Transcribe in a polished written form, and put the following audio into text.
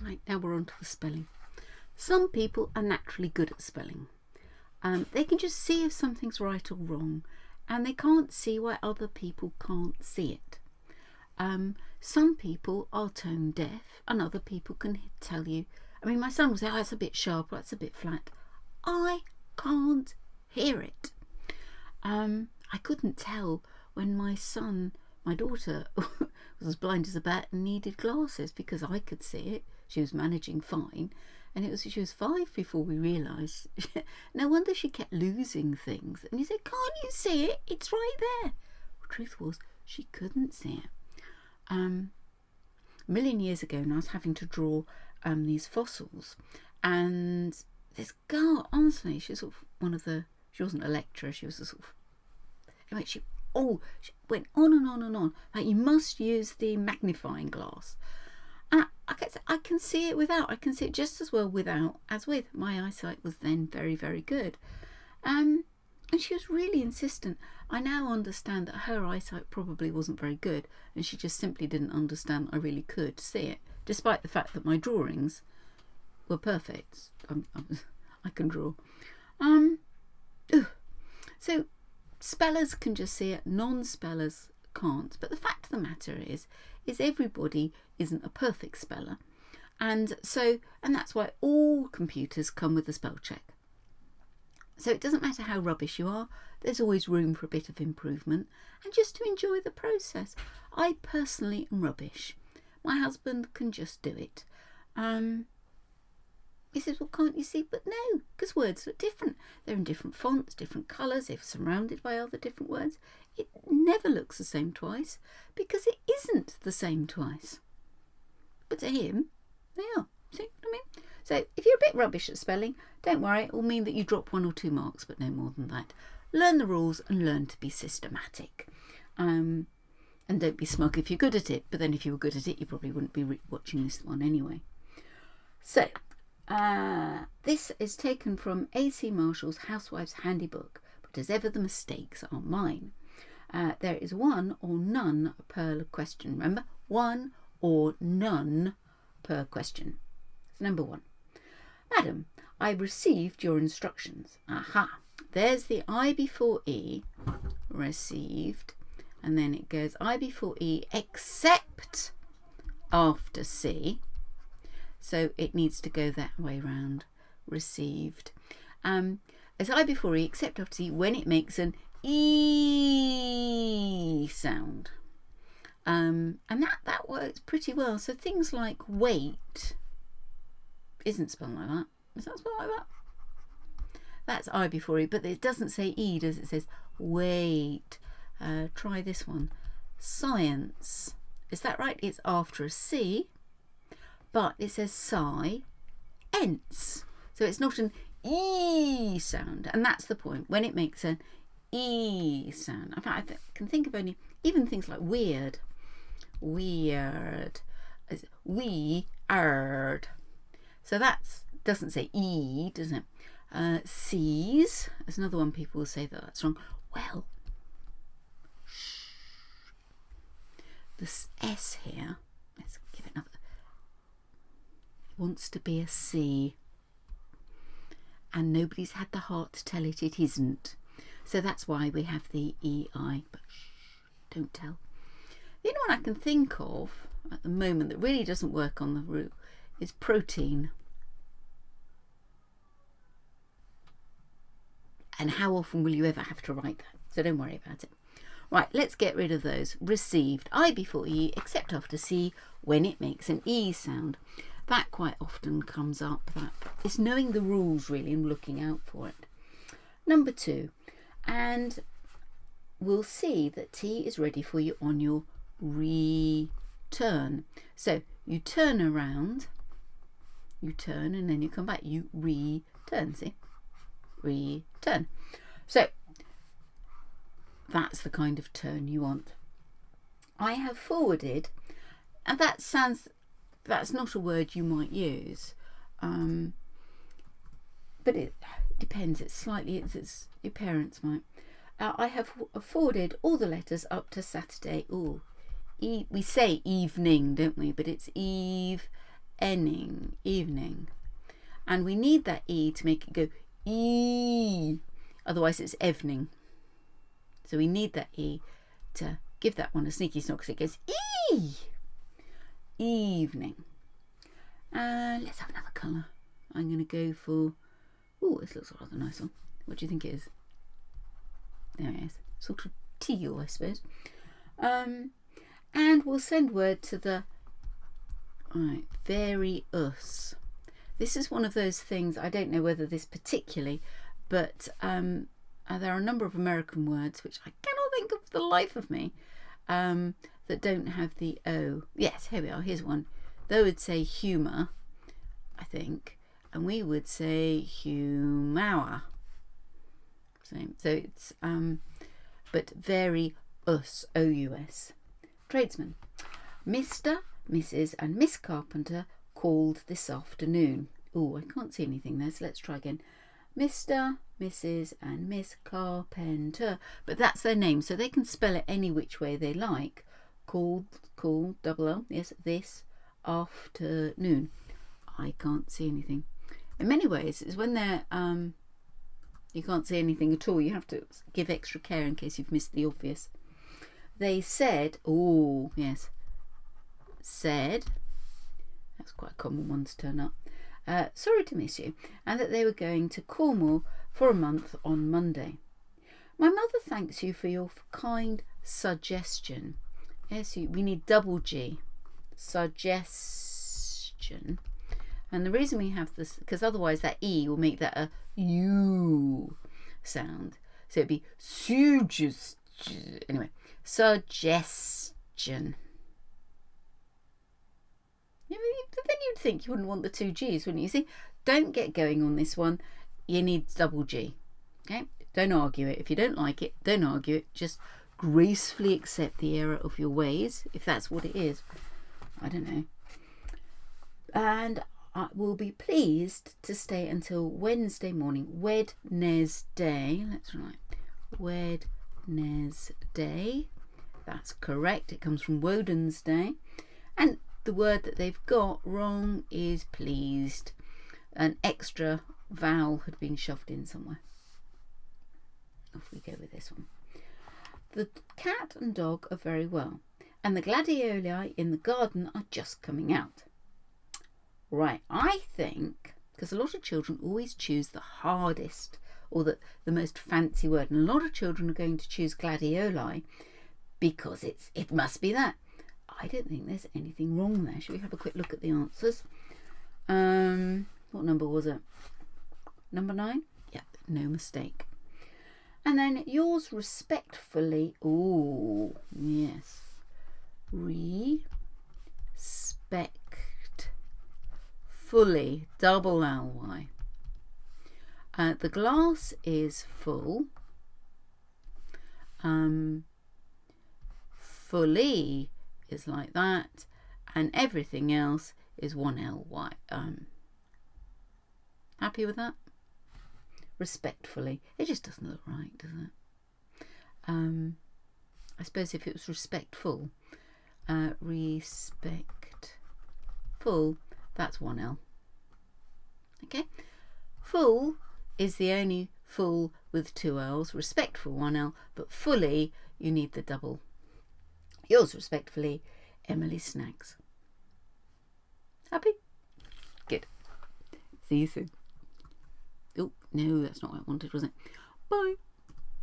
Right, now we're on to the spelling. Some people are naturally good at spelling. They can just see if something's right or wrong, and they can't see why other people can't see it. Some people are tone deaf, and other people can tell you. I mean, my son will say, "Oh, that's a bit sharp, that's a bit flat." I can't hear it. I couldn't tell when my daughter was as blind as a bat and needed glasses, because I could see it. She was managing fine, and she was 5 before we realised. No wonder she kept losing things. And he said, "Can't you see it? It's right there." The truth was, she couldn't see it. A million years ago, and I was having to draw these fossils, and this girl, honestly, she's sort of she wasn't a lecturer, she was a sort of, anyway, she went on and on and on, like, you must use the magnifying glass. And I can see it without. I can see it just as well without as with. My eyesight was then very, very good. And she was really insistent. I now understand that her eyesight probably wasn't very good, and she just simply didn't understand I really could see it, despite the fact that my drawings were perfect. I can draw. So spellers can just see it, non-spellers can't. But the fact of the matter is everybody isn't a perfect speller, and that's why all computers come with a spell check. So it doesn't matter how rubbish you are, there's always room for a bit of improvement, and just to enjoy the process. I personally am rubbish. My husband can just do it. He says, "Well, can't you see?" But no, because words are different. They're in different fonts, different colours, they're surrounded by other different words. It never looks the same twice, because it isn't the same twice. But to him, they are. See what I mean? So if you're a bit rubbish at spelling, don't worry, it will mean that you drop 1 or 2 marks, but no more than that. Learn the rules and learn to be systematic. And don't be smug if you're good at it, but then if you were good at it, you probably wouldn't be watching this one anyway. So, this is taken from A.C. Marshall's Housewife's Handybook, but as ever the mistakes are mine. There is 1 or none per question. Remember, 1 or none per question. So number 1. "Madam, I received your instructions." Aha, there's the I before E, received, and then it goes I before E except after C. So it needs to go that way round, received. As I before E except after C when it makes an E sound. And that works pretty well. So things like wait isn't spelled like that. Is that spelled like that? That's I before E, but it doesn't say E, does it? It says wait. Try this one. Science. Is that right? It's after a C, but it says science. So it's not an E sound, and that's the point, when it makes an E sound. In fact, I can think of only even things like weird. Weird. Weird. So that doesn't say E, doesn't it? Seas. There's another one people will say that's wrong. Well, this S here, let's give it another. It wants to be a C, and nobody's had the heart to tell it isn't. So that's why we have the EI, but don't tell. The only one I can think of at the moment that really doesn't work on the root is protein. And how often will you ever have to write that? So don't worry about it. Right, let's get rid of those. Received, I before E, except after C, when it makes an E sound. That quite often comes up. That it's knowing the rules really and looking out for it. Number 2, and we'll see that T is ready for you on your return. So you turn around, you turn, and then you come back. You return, see? Return. So that's the kind of turn you want. I have forwarded, and that's not a word you might use, but it depends. It's your parents might. I have forwarded all the letters up to Saturday. We say evening, don't we? But it's evening. evening, evening. And we need that E to make it go E. Otherwise it's evening. So we need that E to give that one a sneaky snort because it goes E. Evening. Let's have another colour. I'm going to go for... Oh, this looks rather nice one. What do you think it is? There it is. Sort of teal, I suppose. And we'll send word to the... Right, various. This is one of those things, I don't know whether this particularly, but there are a number of American words which I cannot think of for the life of me that don't have the O. Yes, here we are. Here's one. They would say humour, I think, and we would say humour. Same. So it's but very us, O-U-S. Tradesman. Mr., Mrs. and Miss Carpenter called this afternoon. Oh, I can't see anything there, so let's try again. Mr., Mrs. and Miss Carpenter. But that's their name, so they can spell it any which way they like. Called, double L, yes, this afternoon. I can't see anything. In many ways, it's when they're you can't see anything at all. You have to give extra care in case you've missed the obvious. They said, oh yes, said, that's quite a common one to turn up, sorry to miss you, and that they were going to Cornwall for a month on Monday. My mother thanks you for your kind suggestion. Yes, we need double G, suggestion. And the reason we have this, because otherwise that E will make that a U sound. So it'd be anyway, suggestion. Yeah, but then you'd think you wouldn't want the two G's, wouldn't you? See, don't get going on this one. You need double G. Okay? Don't argue it. If you don't like it, don't argue it. Just gracefully accept the error of your ways, if that's what it is. I don't know. And I will be pleased to stay until Wednesday morning. Wednesday. Let's write Wednesday. That's correct. It comes from Woden's Day. And the word that they've got wrong is pleased. An extra vowel had been shoved in somewhere. Off we go with this one. The cat and dog are very well, and the gladioli in the garden are just coming out. Right, I think, because a lot of children always choose the hardest or the most fancy word, and a lot of children are going to choose gladioli because it must be that. I don't think there's anything wrong there. Should we have a quick look at the answers? What number was it? Number 9? Yep, no mistake. And then yours respectfully. Oh, yes. Respectfully. Double L-Y. The glass is full. Fully is like that. And everything else is one L-Y. Happy with that? Respectfully. It just doesn't look right, does it? I suppose if it was respectful, respectful, that's one L. Okay? Full is the only full with two L's. Respectful, one L. But fully, you need the double. Yours respectfully, Emily Snaggs. Happy? Good. See you soon. Oh, no, that's not what I wanted, was it? Bye.